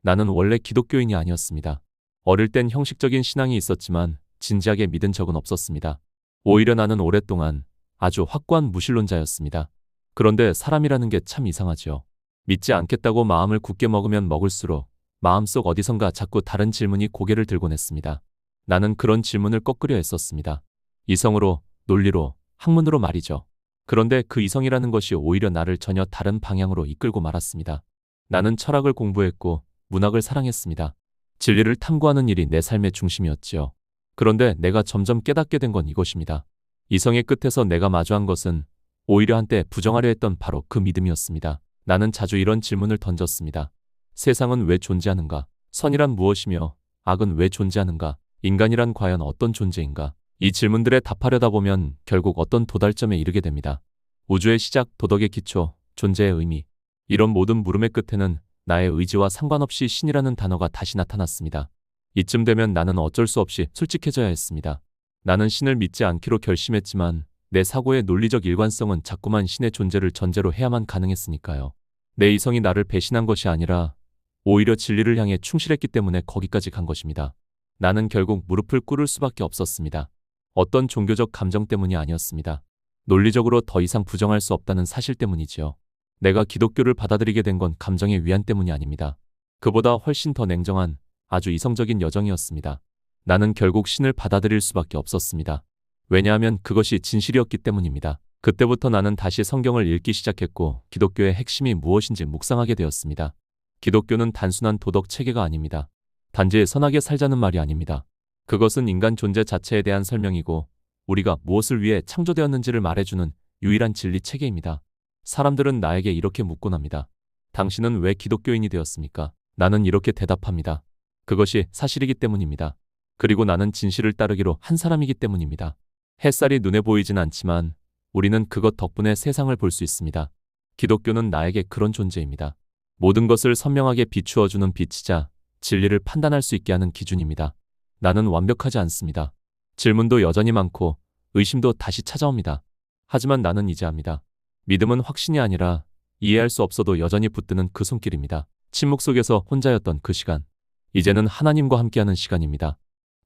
나는 원래 기독교인이 아니었습니다. 어릴 땐 형식적인 신앙이 있었지만 진지하게 믿은 적은 없었습니다. 오히려 나는 오랫동안 아주 확고한 무신론자였습니다. 그런데 사람이라는 게 참 이상하지요. 믿지 않겠다고 마음을 굳게 먹으면 먹을수록 마음속 어디선가 자꾸 다른 질문이 고개를 들곤 했습니다. 나는 그런 질문을 꺾으려 했었습니다. 이성으로, 논리로, 학문으로 말이죠. 그런데 그 이성이라는 것이 오히려 나를 전혀 다른 방향으로 이끌고 말았습니다. 나는 철학을 공부했고 문학을 사랑했습니다. 진리를 탐구하는 일이 내 삶의 중심이었지요. 그런데 내가 점점 깨닫게 된 건 이것입니다. 이성의 끝에서 내가 마주한 것은 오히려 한때 부정하려 했던 바로 그 믿음이었습니다. 나는 자주 이런 질문을 던졌습니다. 세상은 왜 존재하는가? 선이란 무엇이며 악은 왜 존재하는가? 인간이란 과연 어떤 존재인가? 이 질문들에 답하려다 보면 결국 어떤 도달점에 이르게 됩니다. 우주의 시작, 도덕의 기초, 존재의 의미. 이런 모든 물음의 끝에는 나의 의지와 상관없이 신이라는 단어가 다시 나타났습니다. 이쯤 되면 나는 어쩔 수 없이 솔직해져야 했습니다. 나는 신을 믿지 않기로 결심했지만 내 사고의 논리적 일관성은 자꾸만 신의 존재를 전제로 해야만 가능했으니까요. 내 이성이 나를 배신한 것이 아니라 오히려 진리를 향해 충실했기 때문에 거기까지 간 것입니다. 나는 결국 무릎을 꿇을 수밖에 없었습니다. 어떤 종교적 감정 때문이 아니었습니다. 논리적으로 더 이상 부정할 수 없다는 사실 때문이지요. 내가 기독교를 받아들이게 된 건 감정의 위안 때문이 아닙니다. 그보다 훨씬 더 냉정한 아주 이성적인 여정이었습니다. 나는 결국 신을 받아들일 수밖에 없었습니다. 왜냐하면 그것이 진실이었기 때문입니다. 그때부터 나는 다시 성경을 읽기 시작했고 기독교의 핵심이 무엇인지 묵상하게 되었습니다. 기독교는 단순한 도덕 체계가 아닙니다. 단지 선하게 살자는 말이 아닙니다. 그것은 인간 존재 자체에 대한 설명이고 우리가 무엇을 위해 창조되었는지를 말해주는 유일한 진리 체계입니다. 사람들은 나에게 이렇게 묻곤 합니다. 당신은 왜 기독교인이 되었습니까? 나는 이렇게 대답합니다. 그것이 사실이기 때문입니다. 그리고 나는 진실을 따르기로 한 사람이기 때문입니다. 햇살이 눈에 보이진 않지만 우리는 그것 덕분에 세상을 볼 수 있습니다. 기독교는 나에게 그런 존재입니다. 모든 것을 선명하게 비추어주는 빛이자 진리를 판단할 수 있게 하는 기준입니다. 나는 완벽하지 않습니다. 질문도 여전히 많고 의심도 다시 찾아옵니다. 하지만 나는 이제 압니다. 믿음은 확신이 아니라 이해할 수 없어도 여전히 붙드는 그 손길입니다. 침묵 속에서 혼자였던 그 시간. 이제는 하나님과 함께하는 시간입니다.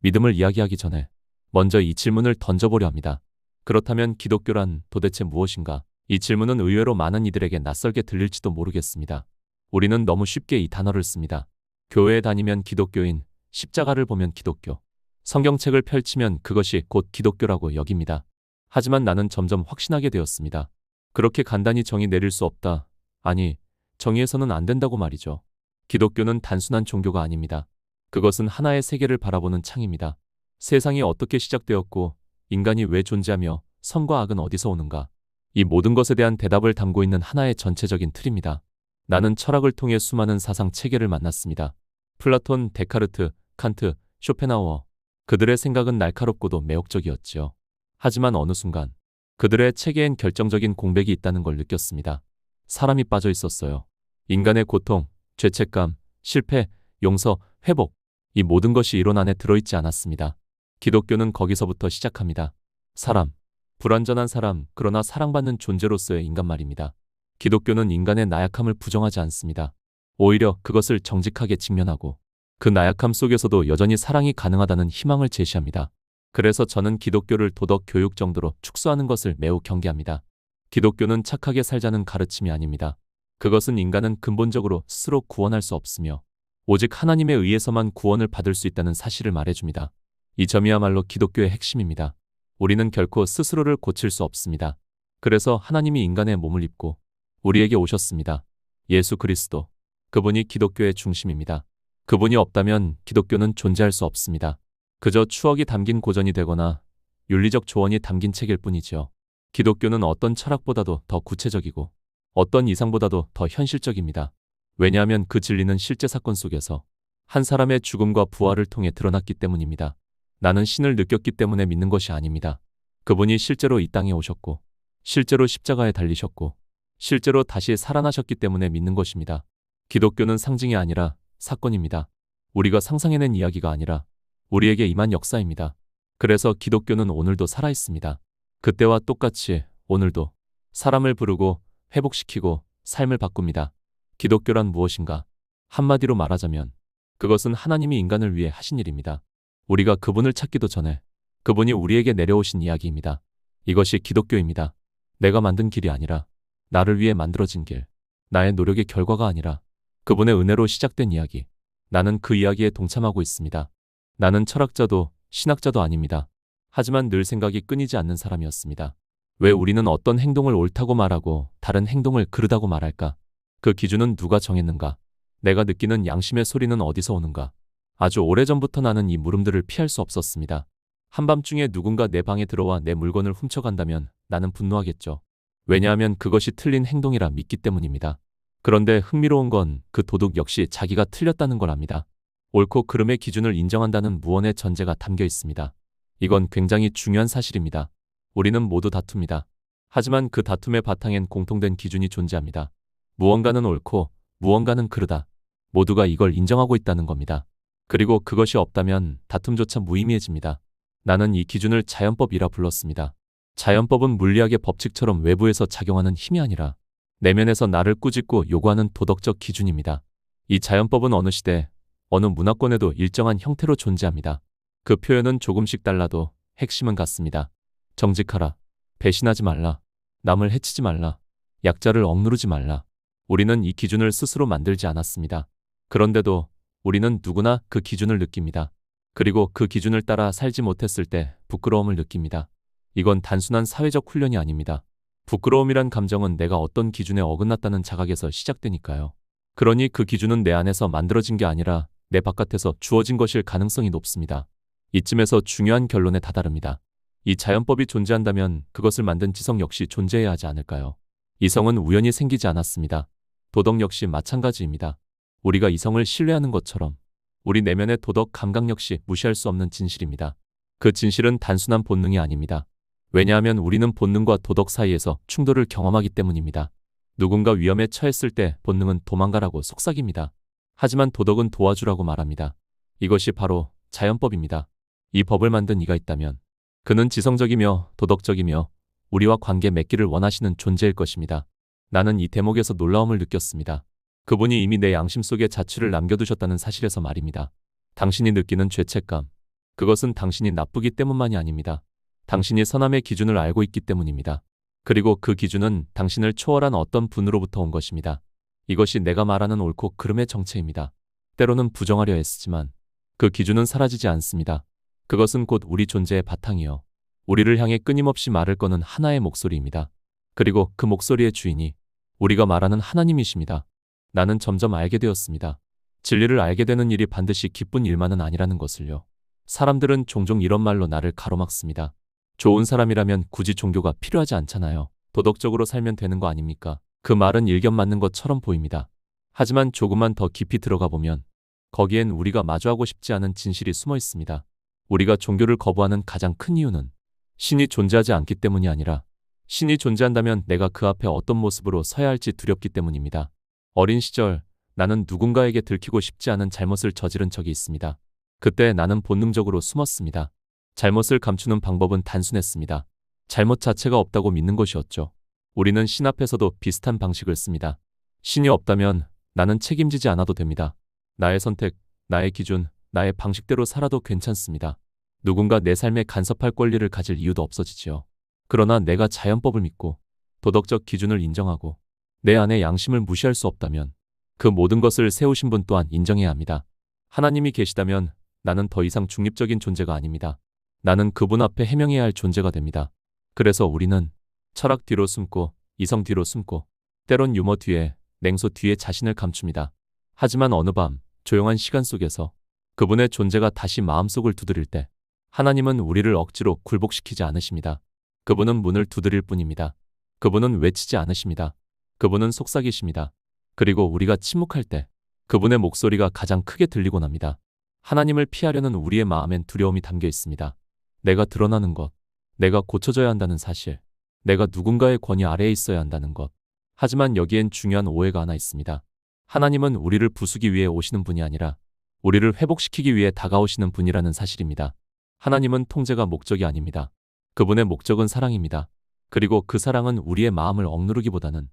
믿음을 이야기하기 전에 먼저 이 질문을 던져보려 합니다. 그렇다면 기독교란 도대체 무엇인가? 이 질문은 의외로 많은 이들에게 낯설게 들릴지도 모르겠습니다. 우리는 너무 쉽게 이 단어를 씁니다. 교회에 다니면 기독교인, 십자가를 보면 기독교, 성경책을 펼치면 그것이 곧 기독교라고 여깁니다. 하지만 나는 점점 확신하게 되었습니다. 그렇게 간단히 정의 내릴 수 없다. 아니, 정의해서는 안 된다고 말이죠. 기독교는 단순한 종교가 아닙니다. 그것은 하나의 세계를 바라보는 창입니다. 세상이 어떻게 시작되었고 인간이 왜 존재하며 선과 악은 어디서 오는가. 이 모든 것에 대한 대답을 담고 있는 하나의 전체적인 틀입니다. 나는 철학을 통해 수많은 사상 체계를 만났습니다. 플라톤, 데카르트, 칸트, 쇼펜하우어. 그들의 생각은 날카롭고도 매혹적이었지요. 하지만 어느 순간 그들의 체계엔 결정적인 공백이 있다는 걸 느꼈습니다. 사람이 빠져 있었어요. 인간의 고통, 죄책감, 실패, 용서, 회복. 이 모든 것이 이론 안에 들어있지 않았습니다. 기독교는 거기서부터 시작합니다. 사람, 불완전한 사람, 그러나 사랑받는 존재로서의 인간 말입니다. 기독교는 인간의 나약함을 부정하지 않습니다. 오히려 그것을 정직하게 직면하고 그 나약함 속에서도 여전히 사랑이 가능하다는 희망을 제시합니다. 그래서 저는 기독교를 도덕 교육 정도로 축소하는 것을 매우 경계합니다. 기독교는 착하게 살자는 가르침이 아닙니다. 그것은 인간은 근본적으로 스스로 구원할 수 없으며 오직 하나님에 의해서만 구원을 받을 수 있다는 사실을 말해줍니다. 이 점이야말로 기독교의 핵심입니다. 우리는 결코 스스로를 고칠 수 없습니다. 그래서 하나님이 인간의 몸을 입고 우리에게 오셨습니다. 예수 그리스도. 그분이 기독교의 중심입니다. 그분이 없다면 기독교는 존재할 수 없습니다. 그저 추억이 담긴 고전이 되거나 윤리적 조언이 담긴 책일 뿐이지요. 기독교는 어떤 철학보다도 더 구체적이고 어떤 이상보다도 더 현실적입니다. 왜냐하면 그 진리는 실제 사건 속에서 한 사람의 죽음과 부활을 통해 드러났기 때문입니다. 나는 신을 느꼈기 때문에 믿는 것이 아닙니다. 그분이 실제로 이 땅에 오셨고 실제로 십자가에 달리셨고 실제로 다시 살아나셨기 때문에 믿는 것입니다. 기독교는 상징이 아니라 사건입니다. 우리가 상상해낸 이야기가 아니라 우리에게 임한 역사입니다. 그래서 기독교는 오늘도 살아있습니다. 그때와 똑같이 오늘도 사람을 부르고 회복시키고 삶을 바꿉니다. 기독교란 무엇인가? 한마디로 말하자면 그것은 하나님이 인간을 위해 하신 일입니다. 우리가 그분을 찾기도 전에 그분이 우리에게 내려오신 이야기입니다. 이것이 기독교입니다. 내가 만든 길이 아니라 나를 위해 만들어진 길, 나의 노력의 결과가 아니라 그분의 은혜로 시작된 이야기. 나는 그 이야기에 동참하고 있습니다. 나는 철학자도 신학자도 아닙니다. 하지만 늘 생각이 끊이지 않는 사람이었습니다. 왜 우리는 어떤 행동을 옳다고 말하고 다른 행동을 그르다고 말할까? 그 기준은 누가 정했는가? 내가 느끼는 양심의 소리는 어디서 오는가? 아주 오래전부터 나는 이 물음들을 피할 수 없었습니다. 한밤중에 누군가 내 방에 들어와 내 물건을 훔쳐간다면 나는 분노하겠죠. 왜냐하면 그것이 틀린 행동이라 믿기 때문입니다. 그런데 흥미로운 건 그 도둑 역시 자기가 틀렸다는 걸 압니다. 옳고 그름의 기준을 인정한다는 무언의 전제가 담겨 있습니다. 이건 굉장히 중요한 사실입니다. 우리는 모두 다툽니다. 하지만 그 다툼의 바탕엔 공통된 기준이 존재합니다. 무언가는 옳고 무언가는 그르다. 모두가 이걸 인정하고 있다는 겁니다. 그리고 그것이 없다면 다툼조차 무의미해집니다. 나는 이 기준을 자연법이라 불렀습니다. 자연법은 물리학의 법칙처럼 외부에서 작용하는 힘이 아니라 내면에서 나를 꾸짖고 요구하는 도덕적 기준입니다. 이 자연법은 어느 시대, 어느 문화권에도 일정한 형태로 존재합니다. 그 표현은 조금씩 달라도 핵심은 같습니다. 정직하라, 배신하지 말라, 남을 해치지 말라, 약자를 억누르지 말라. 우리는 이 기준을 스스로 만들지 않았습니다. 그런데도 우리는 누구나 그 기준을 느낍니다. 그리고 그 기준을 따라 살지 못했을 때 부끄러움을 느낍니다. 이건 단순한 사회적 훈련이 아닙니다. 부끄러움이란 감정은 내가 어떤 기준에 어긋났다는 자각에서 시작되니까요. 그러니 그 기준은 내 안에서 만들어진 게 아니라 내 바깥에서 주어진 것일 가능성이 높습니다. 이쯤에서 중요한 결론에 다다릅니다. 이 자연법이 존재한다면 그것을 만든 지성 역시 존재해야 하지 않을까요? 이성은 우연히 생기지 않았습니다. 도덕 역시 마찬가지입니다. 우리가 이성을 신뢰하는 것처럼 우리 내면의 도덕 감각 역시 무시할 수 없는 진실입니다. 그 진실은 단순한 본능이 아닙니다. 왜냐하면 우리는 본능과 도덕 사이에서 충돌을 경험하기 때문입니다. 누군가 위험에 처했을 때 본능은 도망가라고 속삭입니다. 하지만 도덕은 도와주라고 말합니다. 이것이 바로 자연법입니다. 이 법을 만든 이가 있다면 그는 지성적이며 도덕적이며 우리와 관계 맺기를 원하시는 존재일 것입니다. 나는 이 대목에서 놀라움을 느꼈습니다. 그분이 이미 내 양심 속에 자취를 남겨두셨다는 사실에서 말입니다. 당신이 느끼는 죄책감, 그것은 당신이 나쁘기 때문만이 아닙니다. 당신이 선함의 기준을 알고 있기 때문입니다. 그리고 그 기준은 당신을 초월한 어떤 분으로부터 온 것입니다. 이것이 내가 말하는 옳고 그름의 정체입니다. 때로는 부정하려 애쓰지만 그 기준은 사라지지 않습니다. 그것은 곧 우리 존재의 바탕이요. 우리를 향해 끊임없이 말을 거는 하나의 목소리입니다. 그리고 그 목소리의 주인이 우리가 말하는 하나님이십니다. 나는 점점 알게 되었습니다. 진리를 알게 되는 일이 반드시 기쁜 일만은 아니라는 것을요. 사람들은 종종 이런 말로 나를 가로막습니다. 좋은 사람이라면 굳이 종교가 필요하지 않잖아요. 도덕적으로 살면 되는 거 아닙니까? 그 말은 일견 맞는 것처럼 보입니다. 하지만 조금만 더 깊이 들어가 보면 거기엔 우리가 마주하고 싶지 않은 진실이 숨어 있습니다. 우리가 종교를 거부하는 가장 큰 이유는 신이 존재하지 않기 때문이 아니라 신이 존재한다면 내가 그 앞에 어떤 모습으로 서야 할지 두렵기 때문입니다. 어린 시절 나는 누군가에게 들키고 싶지 않은 잘못을 저지른 적이 있습니다. 그때 나는 본능적으로 숨었습니다. 잘못을 감추는 방법은 단순했습니다. 잘못 자체가 없다고 믿는 것이었죠. 우리는 신 앞에서도 비슷한 방식을 씁니다. 신이 없다면 나는 책임지지 않아도 됩니다. 나의 선택, 나의 기준, 나의 방식대로 살아도 괜찮습니다. 누군가 내 삶에 간섭할 권리를 가질 이유도 없어지지요. 그러나 내가 자연법을 믿고 도덕적 기준을 인정하고 내 안의 양심을 무시할 수 없다면 그 모든 것을 세우신 분 또한 인정해야 합니다. 하나님이 계시다면 나는 더 이상 중립적인 존재가 아닙니다. 나는 그분 앞에 해명해야 할 존재가 됩니다. 그래서 우리는 철학 뒤로 숨고 이성 뒤로 숨고 때론 유머 뒤에 냉소 뒤에 자신을 감춥니다. 하지만 어느 밤 조용한 시간 속에서 그분의 존재가 다시 마음속을 두드릴 때 하나님은 우리를 억지로 굴복시키지 않으십니다. 그분은 문을 두드릴 뿐입니다. 그분은 외치지 않으십니다. 그분은 속삭이십니다. 그리고 우리가 침묵할 때 그분의 목소리가 가장 크게 들리곤 합니다. 하나님을 피하려는 우리의 마음엔 두려움이 담겨 있습니다. 내가 드러나는 것, 내가 고쳐져야 한다는 사실, 내가 누군가의 권위 아래에 있어야 한다는 것. 하지만 여기엔 중요한 오해가 하나 있습니다. 하나님은 우리를 부수기 위해 오시는 분이 아니라 우리를 회복시키기 위해 다가오시는 분이라는 사실입니다. 하나님은 통제가 목적이 아닙니다. 그분의 목적은 사랑입니다. 그리고 그 사랑은 우리의 마음을 억누르기보다는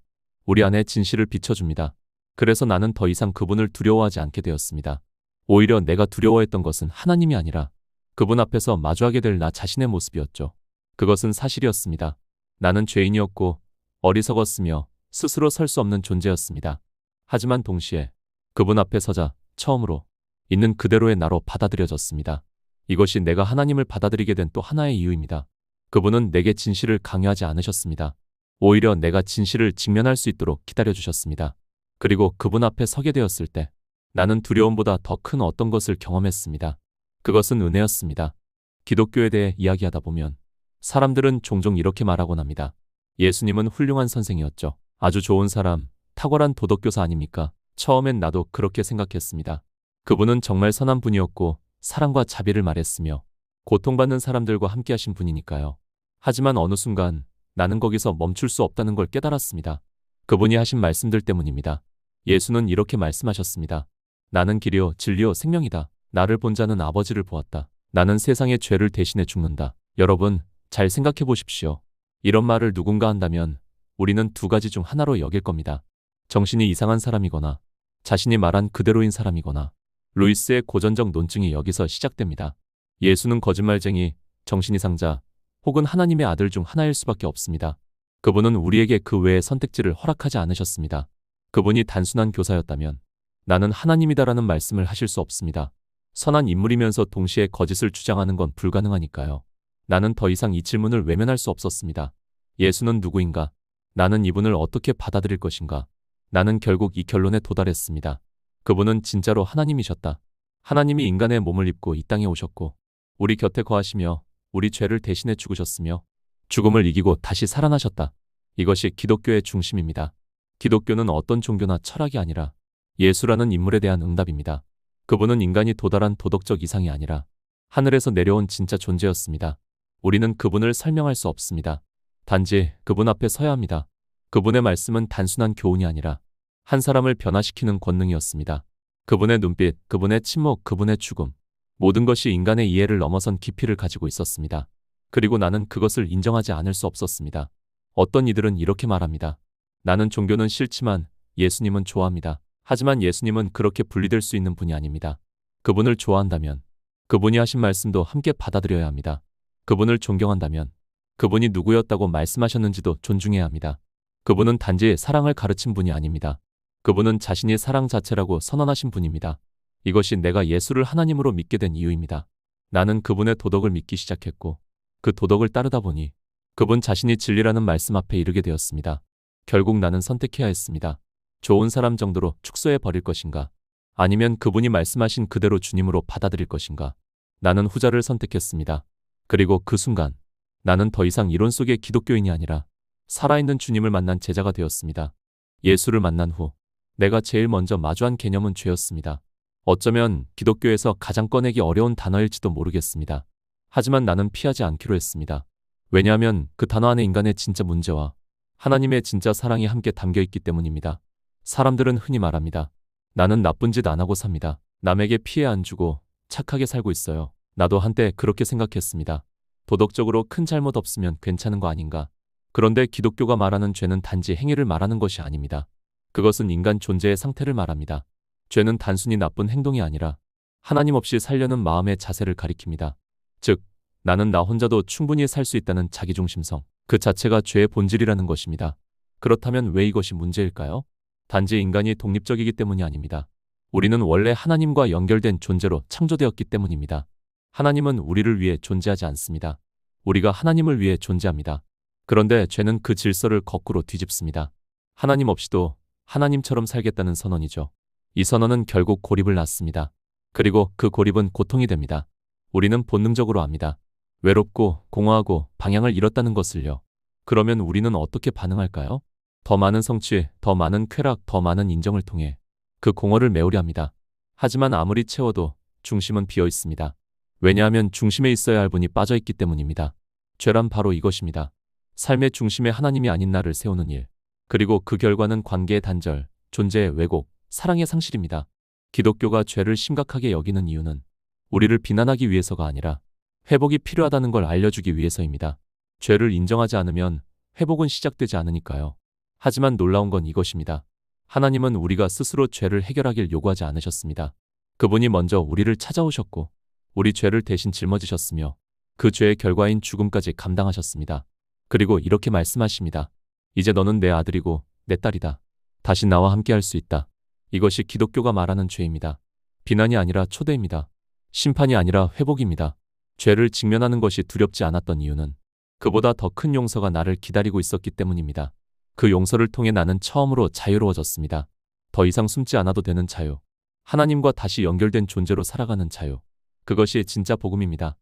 우리 안에 진실을 비춰줍니다. 그래서 나는 더 이상 그분을 두려워하지 않게 되었습니다. 오히려 내가 두려워했던 것은 하나님이 아니라 그분 앞에서 마주하게 될 나 자신의 모습이었죠. 그것은 사실이었습니다. 나는 죄인이었고 어리석었으며 스스로 설 수 없는 존재였습니다. 하지만 동시에 그분 앞에 서자 처음으로 있는 그대로의 나로 받아들여졌습니다. 이것이 내가 하나님을 받아들이게 된 또 하나의 이유입니다. 그분은 내게 진실을 강요하지 않으셨습니다. 오히려 내가 진실을 직면할 수 있도록 기다려주셨습니다. 그리고 그분 앞에 서게 되었을 때 나는 두려움보다 더 큰 어떤 것을 경험했습니다. 그것은 은혜였습니다. 기독교에 대해 이야기하다 보면 사람들은 종종 이렇게 말하곤 합니다. 예수님은 훌륭한 선생이었죠. 아주 좋은 사람, 탁월한 도덕교사 아닙니까? 처음엔 나도 그렇게 생각했습니다. 그분은 정말 선한 분이었고 사랑과 자비를 말했으며 고통받는 사람들과 함께 하신 분이니까요. 하지만 어느 순간 나는 거기서 멈출 수 없다는 걸 깨달았습니다. 그분이 하신 말씀들 때문입니다. 예수는 이렇게 말씀하셨습니다. 나는 길이요 진리요 생명이다. 나를 본 자는 아버지를 보았다. 나는 세상의 죄를 대신해 죽는다. 여러분, 잘 생각해 보십시오. 이런 말을 누군가 한다면 우리는 두 가지 중 하나로 여길 겁니다. 정신이 이상한 사람이거나 자신이 말한 그대로인 사람이거나. 루이스의 고전적 논증이 여기서 시작됩니다. 예수는 거짓말쟁이, 정신이상자 혹은 하나님의 아들 중 하나일 수밖에 없습니다. 그분은 우리에게 그 외의 선택지를 허락하지 않으셨습니다. 그분이 단순한 교사였다면 나는 하나님이다라는 말씀을 하실 수 없습니다. 선한 인물이면서 동시에 거짓을 주장하는 건 불가능하니까요. 나는 더 이상 이 질문을 외면할 수 없었습니다. 예수는 누구인가? 나는 이분을 어떻게 받아들일 것인가? 나는 결국 이 결론에 도달했습니다. 그분은 진짜로 하나님이셨다. 하나님이 인간의 몸을 입고 이 땅에 오셨고 우리 곁에 거하시며 우리 죄를 대신해 죽으셨으며 죽음을 이기고 다시 살아나셨다. 이것이 기독교의 중심입니다. 기독교는 어떤 종교나 철학이 아니라 예수라는 인물에 대한 응답입니다. 그분은 인간이 도달한 도덕적 이상이 아니라 하늘에서 내려온 진짜 존재였습니다. 우리는 그분을 설명할 수 없습니다. 단지 그분 앞에 서야 합니다. 그분의 말씀은 단순한 교훈이 아니라 한 사람을 변화시키는 권능이었습니다. 그분의 눈빛, 그분의 침묵, 그분의 죽음. 모든 것이 인간의 이해를 넘어선 깊이를 가지고 있었습니다. 그리고 나는 그것을 인정하지 않을 수 없었습니다. 어떤 이들은 이렇게 말합니다. 나는 종교는 싫지만 예수님은 좋아합니다. 하지만 예수님은 그렇게 분리될 수 있는 분이 아닙니다. 그분을 좋아한다면 그분이 하신 말씀도 함께 받아들여야 합니다. 그분을 존경한다면 그분이 누구였다고 말씀하셨는지도 존중해야 합니다. 그분은 단지 사랑을 가르친 분이 아닙니다. 그분은 자신이 사랑 자체라고 선언하신 분입니다. 이것이 내가 예수를 하나님으로 믿게 된 이유입니다. 나는 그분의 도덕을 믿기 시작했고 그 도덕을 따르다 보니 그분 자신이 진리라는 말씀 앞에 이르게 되었습니다. 결국 나는 선택해야 했습니다. 좋은 사람 정도로 축소해 버릴 것인가? 아니면 그분이 말씀하신 그대로 주님으로 받아들일 것인가? 나는 후자를 선택했습니다. 그리고 그 순간 나는 더 이상 이론 속의 기독교인이 아니라 살아있는 주님을 만난 제자가 되었습니다. 예수를 만난 후 내가 제일 먼저 마주한 개념은 죄였습니다. 어쩌면 기독교에서 가장 꺼내기 어려운 단어일지도 모르겠습니다. 하지만 나는 피하지 않기로 했습니다. 왜냐하면 그 단어 안에 인간의 진짜 문제와 하나님의 진짜 사랑이 함께 담겨 있기 때문입니다. 사람들은 흔히 말합니다. 나는 나쁜 짓 안 하고 삽니다. 남에게 피해 안 주고 착하게 살고 있어요. 나도 한때 그렇게 생각했습니다. 도덕적으로 큰 잘못 없으면 괜찮은 거 아닌가? 그런데 기독교가 말하는 죄는 단지 행위를 말하는 것이 아닙니다. 그것은 인간 존재의 상태를 말합니다. 죄는 단순히 나쁜 행동이 아니라 하나님 없이 살려는 마음의 자세를 가리킵니다. 즉, 나는 나 혼자도 충분히 살 수 있다는 자기중심성, 그 자체가 죄의 본질이라는 것입니다. 그렇다면 왜 이것이 문제일까요? 단지 인간이 독립적이기 때문이 아닙니다. 우리는 원래 하나님과 연결된 존재로 창조되었기 때문입니다. 하나님은 우리를 위해 존재하지 않습니다. 우리가 하나님을 위해 존재합니다. 그런데 죄는 그 질서를 거꾸로 뒤집습니다. 하나님 없이도 하나님처럼 살겠다는 선언이죠. 이 선언은 결국 고립을 낳습니다. 그리고 그 고립은 고통이 됩니다. 우리는 본능적으로 압니다. 외롭고 공허하고 방향을 잃었다는 것을요. 그러면 우리는 어떻게 반응할까요? 더 많은 성취, 더 많은 쾌락, 더 많은 인정을 통해 그 공허를 메우려 합니다. 하지만 아무리 채워도 중심은 비어 있습니다. 왜냐하면 중심에 있어야 할 분이 빠져 있기 때문입니다. 죄란 바로 이것입니다. 삶의 중심에 하나님이 아닌 나를 세우는 일. 그리고 그 결과는 관계의 단절, 존재의 왜곡, 사랑의 상실입니다. 기독교가 죄를 심각하게 여기는 이유는 우리를 비난하기 위해서가 아니라 회복이 필요하다는 걸 알려주기 위해서입니다. 죄를 인정하지 않으면 회복은 시작되지 않으니까요. 하지만 놀라운 건 이것입니다. 하나님은 우리가 스스로 죄를 해결하길 요구하지 않으셨습니다. 그분이 먼저 우리를 찾아오셨고 우리 죄를 대신 짊어지셨으며 그 죄의 결과인 죽음까지 감당하셨습니다. 그리고 이렇게 말씀하십니다. 이제 너는 내 아들이고 내 딸이다. 다시 나와 함께 할 수 있다. 이것이 기독교가 말하는 죄입니다. 비난이 아니라 초대입니다. 심판이 아니라 회복입니다. 죄를 직면하는 것이 두렵지 않았던 이유는 그보다 더 큰 용서가 나를 기다리고 있었기 때문입니다. 그 용서를 통해 나는 처음으로 자유로워졌습니다. 더 이상 숨지 않아도 되는 자유. 하나님과 다시 연결된 존재로 살아가는 자유. 그것이 진짜 복음입니다.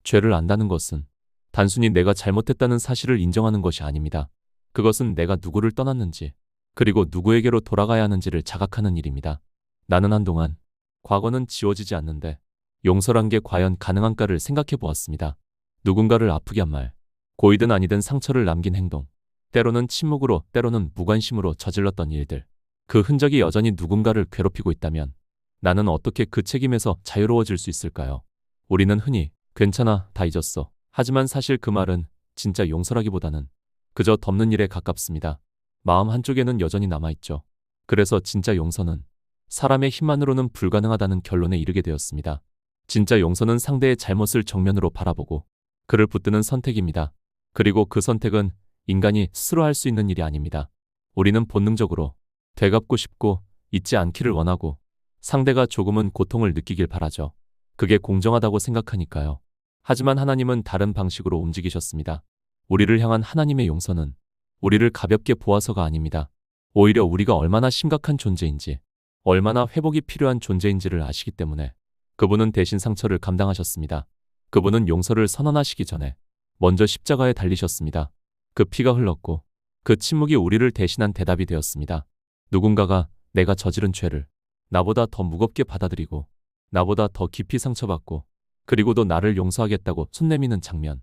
죄를 안다는 것은 단순히 내가 잘못했다는 사실을 인정하는 것이 아닙니다. 그것은 내가 누구를 떠났는지, 그리고 누구에게로 돌아가야 하는지를 자각하는 일입니다. 나는 한동안 과거는 지워지지 않는데 용서란 게 과연 가능한가를 생각해 보았습니다. 누군가를 아프게 한 말, 고이든 아니든 상처를 남긴 행동, 때로는 침묵으로, 때로는 무관심으로 저질렀던 일들, 그 흔적이 여전히 누군가를 괴롭히고 있다면 나는 어떻게 그 책임에서 자유로워질 수 있을까요? 우리는 흔히 괜찮아, 다 잊었어. 하지만 사실 그 말은 진짜 용서라기보다는 그저 덮는 일에 가깝습니다. 마음 한쪽에는 여전히 남아있죠. 그래서 진짜 용서는 사람의 힘만으로는 불가능하다는 결론에 이르게 되었습니다. 진짜 용서는 상대의 잘못을 정면으로 바라보고 그를 붙드는 선택입니다. 그리고 그 선택은 인간이 스스로 할 수 있는 일이 아닙니다. 우리는 본능적으로 되갚고 싶고 잊지 않기를 원하고 상대가 조금은 고통을 느끼길 바라죠. 그게 공정하다고 생각하니까요. 하지만 하나님은 다른 방식으로 움직이셨습니다. 우리를 향한 하나님의 용서는 우리를 가볍게 보아서가 아닙니다. 오히려 우리가 얼마나 심각한 존재인지, 얼마나 회복이 필요한 존재인지를 아시기 때문에 그분은 대신 상처를 감당하셨습니다. 그분은 용서를 선언하시기 전에 먼저 십자가에 달리셨습니다. 그 피가 흘렀고 그 침묵이 우리를 대신한 대답이 되었습니다. 누군가가 내가 저지른 죄를 나보다 더 무겁게 받아들이고 나보다 더 깊이 상처받고 그리고도 나를 용서하겠다고 손 내미는 장면.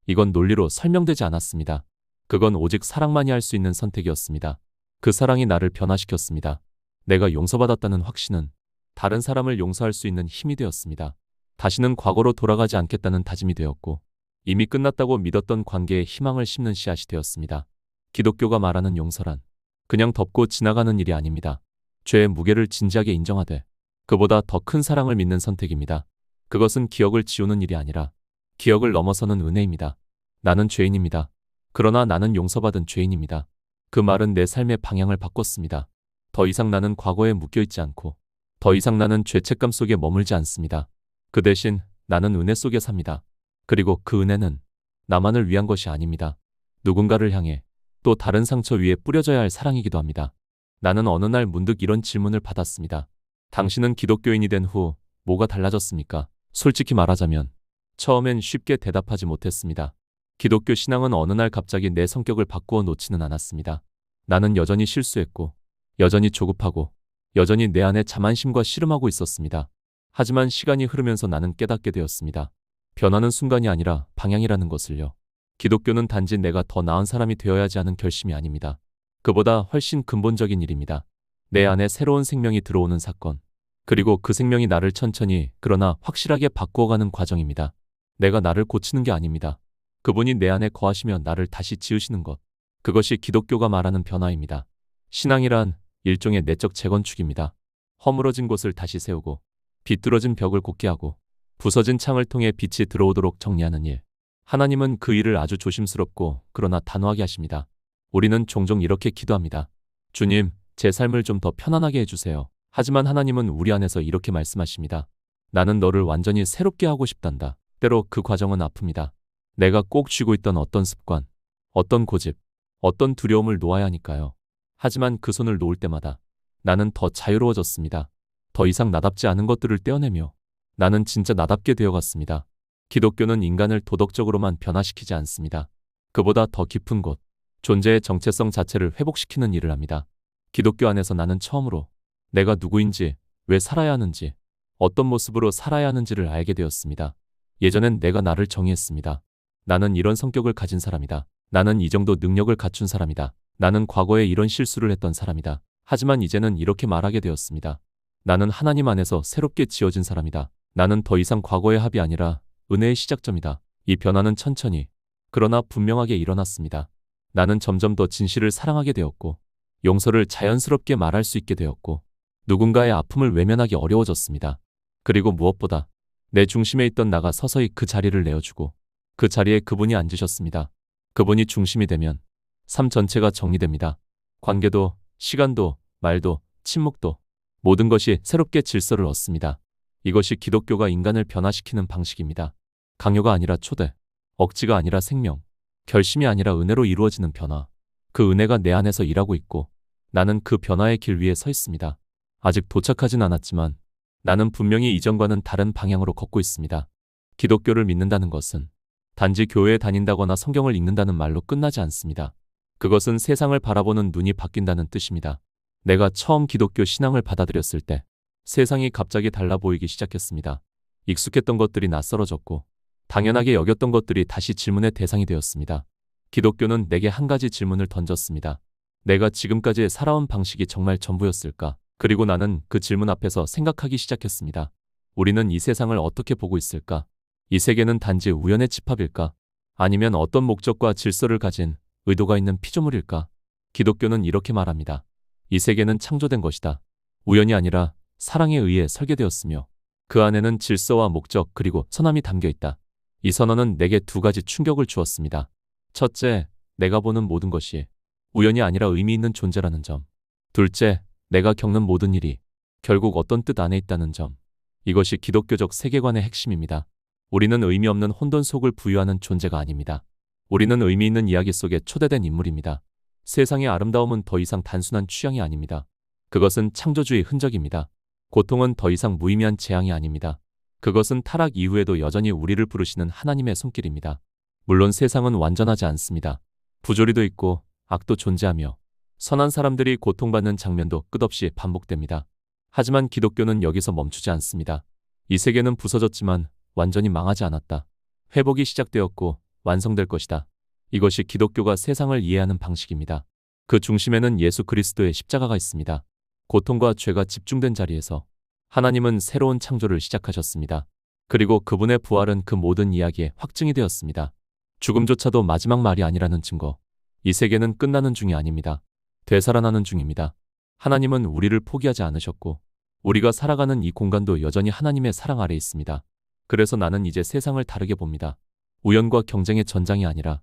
이건 논리로 설명되지 않았습니다. 그건 오직 사랑만이 할 수 있는 선택이었습니다. 그 사랑이 나를 변화시켰습니다. 내가 용서받았다는 확신은 다른 사람을 용서할 수 있는 힘이 되었습니다. 다시는 과거로 돌아가지 않겠다는 다짐이 되었고 이미 끝났다고 믿었던 관계에 희망을 심는 씨앗이 되었습니다. 기독교가 말하는 용서란 그냥 덮고 지나가는 일이 아닙니다. 죄의 무게를 진지하게 인정하되 그보다 더 큰 사랑을 믿는 선택입니다. 그것은 기억을 지우는 일이 아니라 기억을 넘어서는 은혜입니다. 나는 죄인입니다. 그러나 나는 용서받은 죄인입니다. 그 말은 내 삶의 방향을 바꿨습니다. 더 이상 나는 과거에 묶여있지 않고 더 이상 나는 죄책감 속에 머물지 않습니다. 그 대신 나는 은혜 속에 삽니다. 그리고 그 은혜는 나만을 위한 것이 아닙니다. 누군가를 향해 또 다른 상처 위에 뿌려져야 할 사랑이기도 합니다. 나는 어느 날 문득 이런 질문을 받았습니다. 당신은 기독교인이 된 후 뭐가 달라졌습니까? 솔직히 말하자면 처음엔 쉽게 대답하지 못했습니다. 기독교 신앙은 어느 날 갑자기 내 성격을 바꾸어 놓지는 않았습니다. 나는 여전히 실수했고 여전히 조급하고 여전히 내 안에 자만심과 씨름하고 있었습니다. 하지만 시간이 흐르면서 나는 깨닫게 되었습니다. 변하는 순간이 아니라 방향이라는 것을요. 기독교는 단지 내가 더 나은 사람이 되어야지 하는 결심이 아닙니다. 그보다 훨씬 근본적인 일입니다. 내 안에 새로운 생명이 들어오는 사건. 그리고 그 생명이 나를 천천히 그러나 확실하게 바꾸어가는 과정입니다. 내가 나를 고치는 게 아닙니다. 그분이 내 안에 거하시며 나를 다시 지으시는 것. 그것이 기독교가 말하는 변화입니다. 신앙이란 일종의 내적 재건축입니다. 허물어진 곳을 다시 세우고 비뚤어진 벽을 곧게 하고 부서진 창을 통해 빛이 들어오도록 정리하는 일. 하나님은 그 일을 아주 조심스럽고 그러나 단호하게 하십니다. 우리는 종종 이렇게 기도합니다. 주님, 제 삶을 좀 더 편안하게 해주세요. 하지만 하나님은 우리 안에서 이렇게 말씀하십니다. 나는 너를 완전히 새롭게 하고 싶단다. 때로 그 과정은 아픕니다. 내가 꼭 쥐고 있던 어떤 습관, 어떤 고집, 어떤 두려움을 놓아야 하니까요. 하지만 그 손을 놓을 때마다 나는 더 자유로워졌습니다. 더 이상 나답지 않은 것들을 떼어내며 나는 진짜 나답게 되어갔습니다. 기독교는 인간을 도덕적으로만 변화시키지 않습니다. 그보다 더 깊은 곳, 존재의 정체성 자체를 회복시키는 일을 합니다. 기독교 안에서 나는 처음으로 내가 누구인지, 왜 살아야 하는지, 어떤 모습으로 살아야 하는지를 알게 되었습니다. 예전엔 내가 나를 정의했습니다. 나는 이런 성격을 가진 사람이다. 나는 이 정도 능력을 갖춘 사람이다. 나는 과거에 이런 실수를 했던 사람이다. 하지만 이제는 이렇게 말하게 되었습니다. 나는 하나님 안에서 새롭게 지어진 사람이다. 나는 더 이상 과거의 합이 아니라 은혜의 시작점이다. 이 변화는 천천히, 그러나 분명하게 일어났습니다. 나는 점점 더 진실을 사랑하게 되었고, 용서를 자연스럽게 말할 수 있게 되었고 누군가의 아픔을 외면하기 어려워졌습니다. 그리고 무엇보다 내 중심에 있던 나가 서서히 그 자리를 내어주고 그 자리에 그분이 앉으셨습니다. 그분이 중심이 되면 삶 전체가 정리됩니다. 관계도, 시간도, 말도, 침묵도 모든 것이 새롭게 질서를 얻습니다. 이것이 기독교가 인간을 변화시키는 방식입니다. 강요가 아니라 초대, 억지가 아니라 생명, 결심이 아니라 은혜로 이루어지는 변화. 그 은혜가 내 안에서 일하고 있고 나는 그 변화의 길 위에 서 있습니다. 아직 도착하진 않았지만 나는 분명히 이전과는 다른 방향으로 걷고 있습니다. 기독교를 믿는다는 것은 단지 교회에 다닌다거나 성경을 읽는다는 말로 끝나지 않습니다. 그것은 세상을 바라보는 눈이 바뀐다는 뜻입니다. 내가 처음 기독교 신앙을 받아들였을 때 세상이 갑자기 달라 보이기 시작했습니다. 익숙했던 것들이 낯설어졌고 당연하게 여겼던 것들이 다시 질문의 대상이 되었습니다. 기독교는 내게 한 가지 질문을 던졌습니다. 내가 지금까지 살아온 방식이 정말 전부였을까? 그리고 나는 그 질문 앞에서 생각하기 시작했습니다. 우리는 이 세상을 어떻게 보고 있을까? 이 세계는 단지 우연의 집합일까? 아니면 어떤 목적과 질서를 가진 의도가 있는 피조물일까? 기독교는 이렇게 말합니다. 이 세계는 창조된 것이다. 우연이 아니라 사랑에 의해 설계되었으며 그 안에는 질서와 목적 그리고 선함이 담겨 있다. 이 선언은 내게 두 가지 충격을 주었습니다. 첫째, 내가 보는 모든 것이 우연이 아니라 의미 있는 존재라는 점. 둘째, 내가 겪는 모든 일이 결국 어떤 뜻 안에 있다는 점. 이것이 기독교적 세계관의 핵심입니다. 우리는 의미 없는 혼돈 속을 부유하는 존재가 아닙니다. 우리는 의미 있는 이야기 속에 초대된 인물입니다. 세상의 아름다움은 더 이상 단순한 취향이 아닙니다. 그것은 창조주의 흔적입니다. 고통은 더 이상 무의미한 재앙이 아닙니다. 그것은 타락 이후에도 여전히 우리를 부르시는 하나님의 손길입니다. 물론 세상은 완전하지 않습니다. 부조리도 있고 악도 존재하며 선한 사람들이 고통받는 장면도 끝없이 반복됩니다. 하지만 기독교는 여기서 멈추지 않습니다. 이 세계는 부서졌지만 완전히 망하지 않았다. 회복이 시작되었고 완성될 것이다. 이것이 기독교가 세상을 이해하는 방식입니다. 그 중심에는 예수 그리스도의 십자가가 있습니다. 고통과 죄가 집중된 자리에서 하나님은 새로운 창조를 시작하셨습니다. 그리고 그분의 부활은 그 모든 이야기의 확증이 되었습니다. 죽음조차도 마지막 말이 아니라는 증거. 이 세계는 끝나는 중이 아닙니다. 되살아나는 중입니다. 하나님은 우리를 포기하지 않으셨고 우리가 살아가는 이 공간도 여전히 하나님의 사랑 아래 있습니다. 그래서 나는 이제 세상을 다르게 봅니다. 우연과 경쟁의 전장이 아니라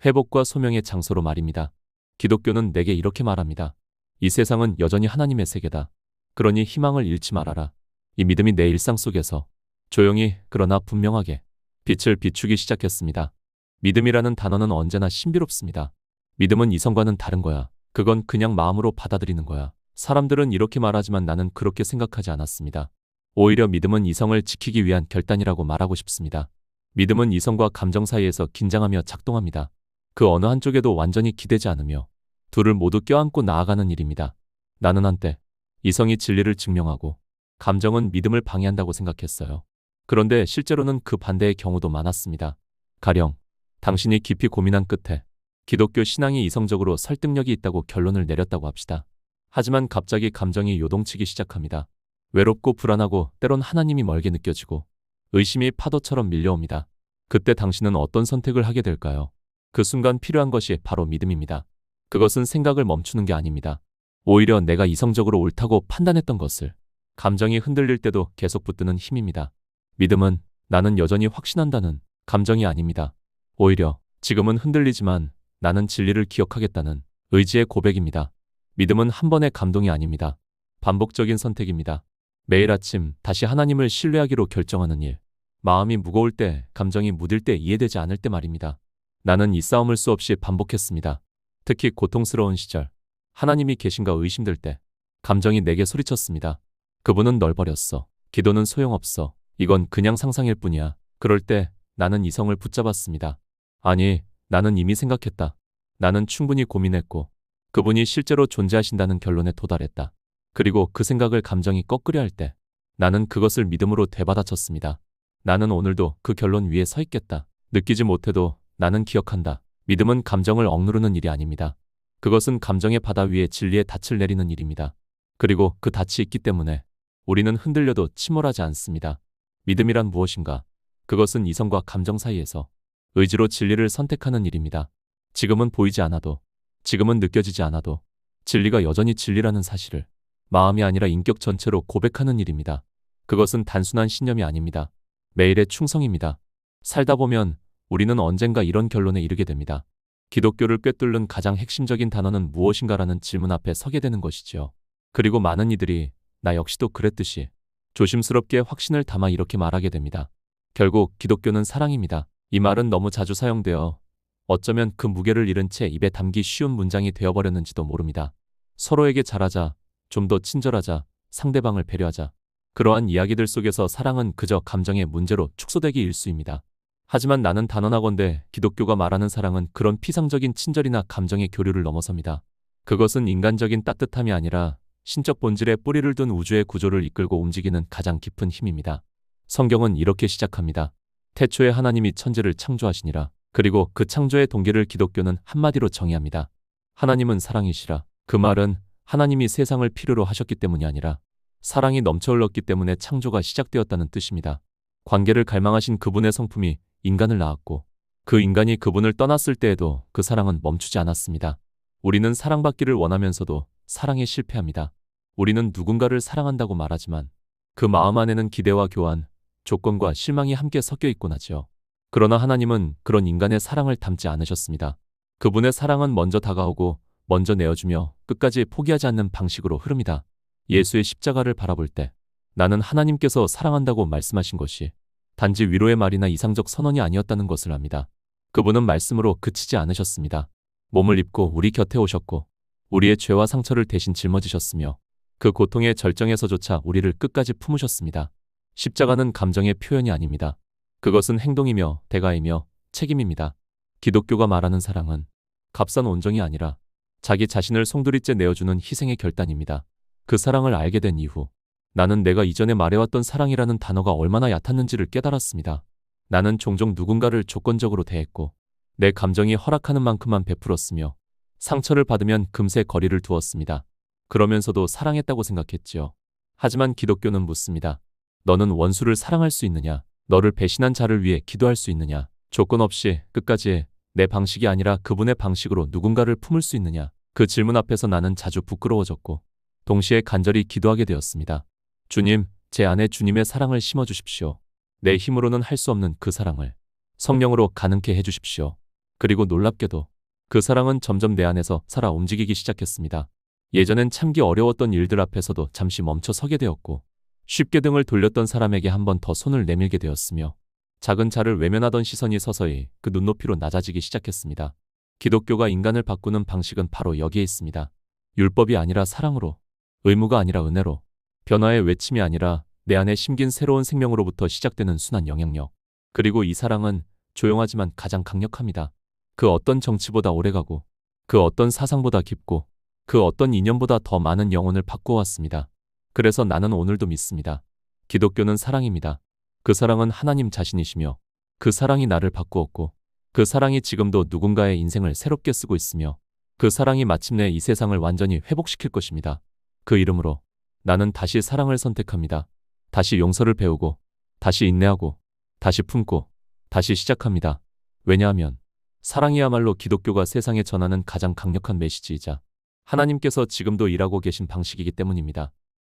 회복과 소명의 장소로 말입니다. 기독교는 내게 이렇게 말합니다. 이 세상은 여전히 하나님의 세계다. 그러니 희망을 잃지 말아라. 이 믿음이 내 일상 속에서 조용히 그러나 분명하게 빛을 비추기 시작했습니다. 믿음이라는 단어는 언제나 신비롭습니다. 믿음은 이성과는 다른 거야. 그건 그냥 마음으로 받아들이는 거야. 사람들은 이렇게 말하지만 나는 그렇게 생각하지 않았습니다. 오히려 믿음은 이성을 지키기 위한 결단이라고 말하고 싶습니다. 믿음은 이성과 감정 사이에서 긴장하며 작동합니다. 그 어느 한쪽에도 완전히 기대지 않으며 둘을 모두 껴안고 나아가는 일입니다. 나는 한때 이성이 진리를 증명하고 감정은 믿음을 방해한다고 생각했어요. 그런데 실제로는 그 반대의 경우도 많았습니다. 가령 당신이 깊이 고민한 끝에 기독교 신앙이 이성적으로 설득력이 있다고 결론을 내렸다고 합시다. 하지만 갑자기 감정이 요동치기 시작합니다. 외롭고 불안하고 때론 하나님이 멀게 느껴지고 의심이 파도처럼 밀려옵니다. 그때 당신은 어떤 선택을 하게 될까요? 그 순간 필요한 것이 바로 믿음입니다. 그것은 생각을 멈추는 게 아닙니다. 오히려 내가 이성적으로 옳다고 판단했던 것을 감정이 흔들릴 때도 계속 붙드는 힘입니다. 믿음은 나는 여전히 확신한다는 감정이 아닙니다. 오히려 지금은 흔들리지만 나는 진리를 기억하겠다는 의지의 고백입니다. 믿음은 한 번의 감동이 아닙니다. 반복적인 선택입니다. 매일 아침 다시 하나님을 신뢰하기로 결정하는 일. 마음이 무거울 때, 감정이 무딜 때, 이해되지 않을 때 말입니다. 나는 이 싸움을 수없이 반복했습니다. 특히 고통스러운 시절, 하나님이 계신가 의심될 때, 감정이 내게 소리쳤습니다. 그분은 널 버렸어. 기도는 소용없어. 이건 그냥 상상일 뿐이야. 그럴 때 나는 이성을 붙잡았습니다. 아니, 나는 이미 생각했다. 나는 충분히 고민했고 그분이 실제로 존재하신다는 결론에 도달했다. 그리고 그 생각을 감정이 꺾으려 할 때 나는 그것을 믿음으로 되받아쳤습니다. 나는 오늘도 그 결론 위에 서 있겠다. 느끼지 못해도 나는 기억한다. 믿음은 감정을 억누르는 일이 아닙니다. 그것은 감정의 바다 위에 진리의 닻을 내리는 일입니다. 그리고 그 닻이 있기 때문에 우리는 흔들려도 침몰하지 않습니다. 믿음이란 무엇인가? 그것은 이성과 감정 사이에서 의지로 진리를 선택하는 일입니다. 지금은 보이지 않아도, 지금은 느껴지지 않아도, 진리가 여전히 진리라는 사실을 마음이 아니라 인격 전체로 고백하는 일입니다. 그것은 단순한 신념이 아닙니다. 매일의 충성입니다. 살다 보면 우리는 언젠가 이런 결론에 이르게 됩니다. 기독교를 꿰뚫는 가장 핵심적인 단어는 무엇인가라는 질문 앞에 서게 되는 것이지요. 그리고 많은 이들이 나 역시도 그랬듯이 조심스럽게 확신을 담아 이렇게 말하게 됩니다. 결국 기독교는 사랑입니다. 이 말은 너무 자주 사용되어 어쩌면 그 무게를 잃은 채 입에 담기 쉬운 문장이 되어버렸는지도 모릅니다. 서로에게 잘하자, 좀 더 친절하자, 상대방을 배려하자. 그러한 이야기들 속에서 사랑은 그저 감정의 문제로 축소되기 일쑤입니다. 하지만 나는 단언하건대 기독교가 말하는 사랑은 그런 피상적인 친절이나 감정의 교류를 넘어섭니다. 그것은 인간적인 따뜻함이 아니라 신적 본질에 뿌리를 둔 우주의 구조를 이끌고 움직이는 가장 깊은 힘입니다. 성경은 이렇게 시작합니다. 태초에 하나님이 천지를 창조하시니라. 그리고 그 창조의 동기를 기독교는 한마디로 정의합니다. 하나님은 사랑이시라. 그 말은 하나님이 세상을 필요로 하셨기 때문이 아니라 사랑이 넘쳐 흘렀기 때문에 창조가 시작되었다는 뜻입니다. 관계를 갈망하신 그분의 성품이 인간을 낳았고 그 인간이 그분을 떠났을 때에도 그 사랑은 멈추지 않았습니다. 우리는 사랑받기를 원하면서도 사랑에 실패합니다. 우리는 누군가를 사랑한다고 말하지만 그 마음 안에는 기대와 교환, 조건과 실망이 함께 섞여 있곤 하지요. 그러나 하나님은 그런 인간의 사랑을 담지 않으셨습니다. 그분의 사랑은 먼저 다가오고 먼저 내어주며 끝까지 포기하지 않는 방식으로 흐릅니다. 예수의 십자가를 바라볼 때 나는 하나님께서 사랑한다고 말씀하신 것이 단지 위로의 말이나 이상적 선언이 아니었다는 것을 압니다. 그분은 말씀으로 그치지 않으셨습니다. 몸을 입고 우리 곁에 오셨고 우리의 죄와 상처를 대신 짊어지셨으며 그 고통의 절정에서조차 우리를 끝까지 품으셨습니다. 십자가는 감정의 표현이 아닙니다. 그것은 행동이며 대가이며 책임입니다. 기독교가 말하는 사랑은 값싼 온정이 아니라 자기 자신을 송두리째 내어주는 희생의 결단입니다. 그 사랑을 알게 된 이후 나는 내가 이전에 말해왔던 사랑이라는 단어가 얼마나 얕았는지를 깨달았습니다. 나는 종종 누군가를 조건적으로 대했고 내 감정이 허락하는 만큼만 베풀었으며 상처를 받으면 금세 거리를 두었습니다. 그러면서도 사랑했다고 생각했지요. 하지만 기독교는 묻습니다. 너는 원수를 사랑할 수 있느냐? 너를 배신한 자를 위해 기도할 수 있느냐? 조건 없이 끝까지 내 방식이 아니라 그분의 방식으로 누군가를 품을 수 있느냐? 그 질문 앞에서 나는 자주 부끄러워졌고 동시에 간절히 기도하게 되었습니다. 주님, 제 안에 주님의 사랑을 심어주십시오. 내 힘으로는 할 수 없는 그 사랑을 성령으로 가능케 해주십시오. 그리고 놀랍게도 그 사랑은 점점 내 안에서 살아 움직이기 시작했습니다. 예전엔 참기 어려웠던 일들 앞에서도 잠시 멈춰 서게 되었고 쉽게 등을 돌렸던 사람에게 한 번 더 손을 내밀게 되었으며 작은 자를 외면하던 시선이 서서히 그 눈높이로 낮아지기 시작했습니다. 기독교가 인간을 바꾸는 방식은 바로 여기에 있습니다. 율법이 아니라 사랑으로, 의무가 아니라 은혜로, 변화의 외침이 아니라 내 안에 심긴 새로운 생명으로부터 시작되는 순한 영향력. 그리고 이 사랑은 조용하지만 가장 강력합니다. 그 어떤 정치보다 오래가고 그 어떤 사상보다 깊고 그 어떤 이념보다 더 많은 영혼을 바꾸어왔습니다. 그래서 나는 오늘도 믿습니다. 기독교는 사랑입니다. 그 사랑은 하나님 자신이시며 그 사랑이 나를 바꾸었고 그 사랑이 지금도 누군가의 인생을 새롭게 쓰고 있으며 그 사랑이 마침내 이 세상을 완전히 회복시킬 것입니다. 그 이름으로 나는 다시 사랑을 선택합니다. 다시 용서를 배우고 다시 인내하고 다시 품고 다시 시작합니다. 왜냐하면 사랑이야말로 기독교가 세상에 전하는 가장 강력한 메시지이자 하나님께서 지금도 일하고 계신 방식이기 때문입니다.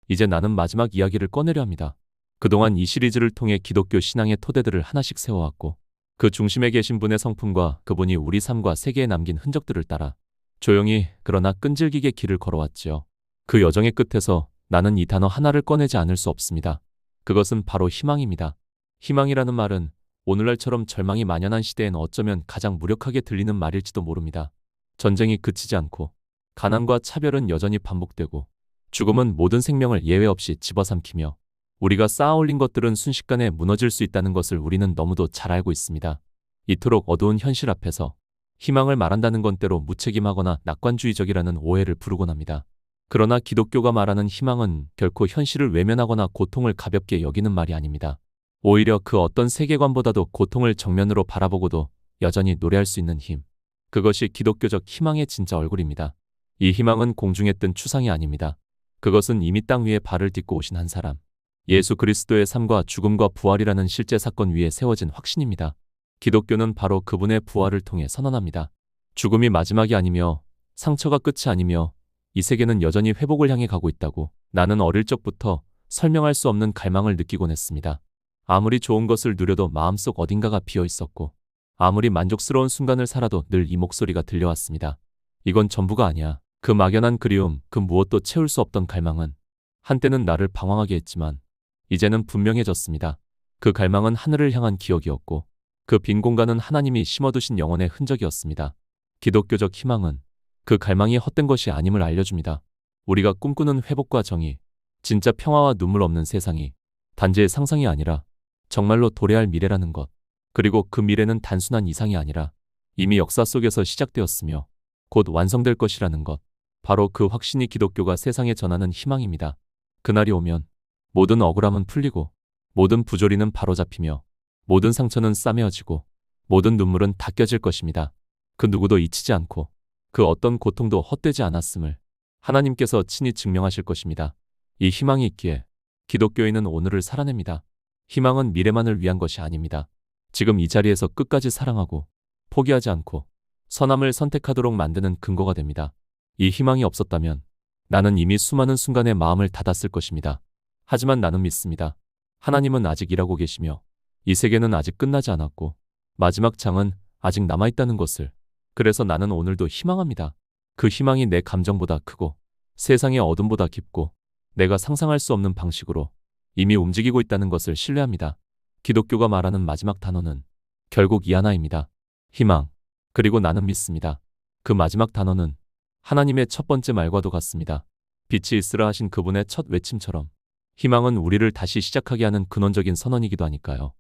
이제 나는 마지막 이야기를 꺼내려 합니다. 그동안 이 시리즈를 통해 기독교 신앙의 토대들을 하나씩 세워왔고 그 중심에 계신 분의 성품과 그분이 우리 삶과 세계에 남긴 흔적들을 따라 조용히 그러나 끈질기게 길을 걸어왔지요. 그 여정의 끝에서 나는 이 단어 하나를 꺼내지 않을 수 없습니다. 그것은 바로 희망입니다. 희망이라는 말은 오늘날처럼 절망이 만연한 시대엔 어쩌면 가장 무력하게 들리는 말일지도 모릅니다. 전쟁이 그치지 않고 가난과 차별은 여전히 반복되고 죽음은 모든 생명을 예외 없이 집어삼키며 우리가 쌓아올린 것들은 순식간에 무너질 수 있다는 것을 우리는 너무도 잘 알고 있습니다. 이토록 어두운 현실 앞에서 희망을 말한다는 건 때로 무책임하거나 낙관주의적이라는 오해를 부르곤 합니다. 그러나 기독교가 말하는 희망은 결코 현실을 외면하거나 고통을 가볍게 여기는 말이 아닙니다. 오히려 그 어떤 세계관보다도 고통을 정면으로 바라보고도 여전히 노래할 수 있는 힘. 그것이 기독교적 희망의 진짜 얼굴입니다. 이 희망은 공중에 뜬 추상이 아닙니다. 그것은 이미 땅 위에 발을 딛고 오신 한 사람, 예수 그리스도의 삶과 죽음과 부활이라는 실제 사건 위에 세워진 확신입니다. 기독교는 바로 그분의 부활을 통해 선언합니다. 죽음이 마지막이 아니며 상처가 끝이 아니며 이 세계는 여전히 회복을 향해 가고 있다고 나는 어릴 적부터 설명할 수 없는 갈망을 느끼곤 했습니다. 아무리 좋은 것을 누려도 마음속 어딘가가 비어 있었고 아무리 만족스러운 순간을 살아도 늘 이 목소리가 들려왔습니다. 이건 전부가 아니야. 그 막연한 그리움, 그 무엇도 채울 수 없던 갈망은 한때는 나를 방황하게 했지만 이제는 분명해졌습니다. 그 갈망은 하늘을 향한 기억이었고 그 빈 공간은 하나님이 심어두신 영혼의 흔적이었습니다. 기독교적 희망은 그 갈망이 헛된 것이 아님을 알려줍니다. 우리가 꿈꾸는 회복과 정의, 진짜 평화와 눈물 없는 세상이 단지 상상이 아니라 정말로 도래할 미래라는 것. 그리고 그 미래는 단순한 이상이 아니라 이미 역사 속에서 시작되었으며 곧 완성될 것이라는 것. 바로 그 확신이 기독교가 세상에 전하는 희망입니다. 그날이 오면 모든 억울함은 풀리고 모든 부조리는 바로잡히며 모든 상처는 싸매어지고 모든 눈물은 닦여질 것입니다. 그 누구도 잊히지 않고 그 어떤 고통도 헛되지 않았음을 하나님께서 친히 증명하실 것입니다. 이 희망이 있기에 기독교인은 오늘을 살아냅니다. 희망은 미래만을 위한 것이 아닙니다. 지금 이 자리에서 끝까지 사랑하고 포기하지 않고 선함을 선택하도록 만드는 근거가 됩니다. 이 희망이 없었다면 나는 이미 수많은 순간에 마음을 닫았을 것입니다. 하지만 나는 믿습니다. 하나님은 아직 일하고 계시며 이 세계는 아직 끝나지 않았고 마지막 장은 아직 남아있다는 것을. 그래서 나는 오늘도 희망합니다. 그 희망이 내 감정보다 크고 세상의 어둠보다 깊고 내가 상상할 수 없는 방식으로 이미 움직이고 있다는 것을 신뢰합니다. 기독교가 말하는 마지막 단어는 결국 이 하나입니다. 희망. 그리고 나는 믿습니다. 그 마지막 단어는 하나님의 첫 번째 말과도 같습니다. 빛이 있으라 하신 그분의 첫 외침처럼 희망은 우리를 다시 시작하게 하는 근원적인 선언이기도 하니까요.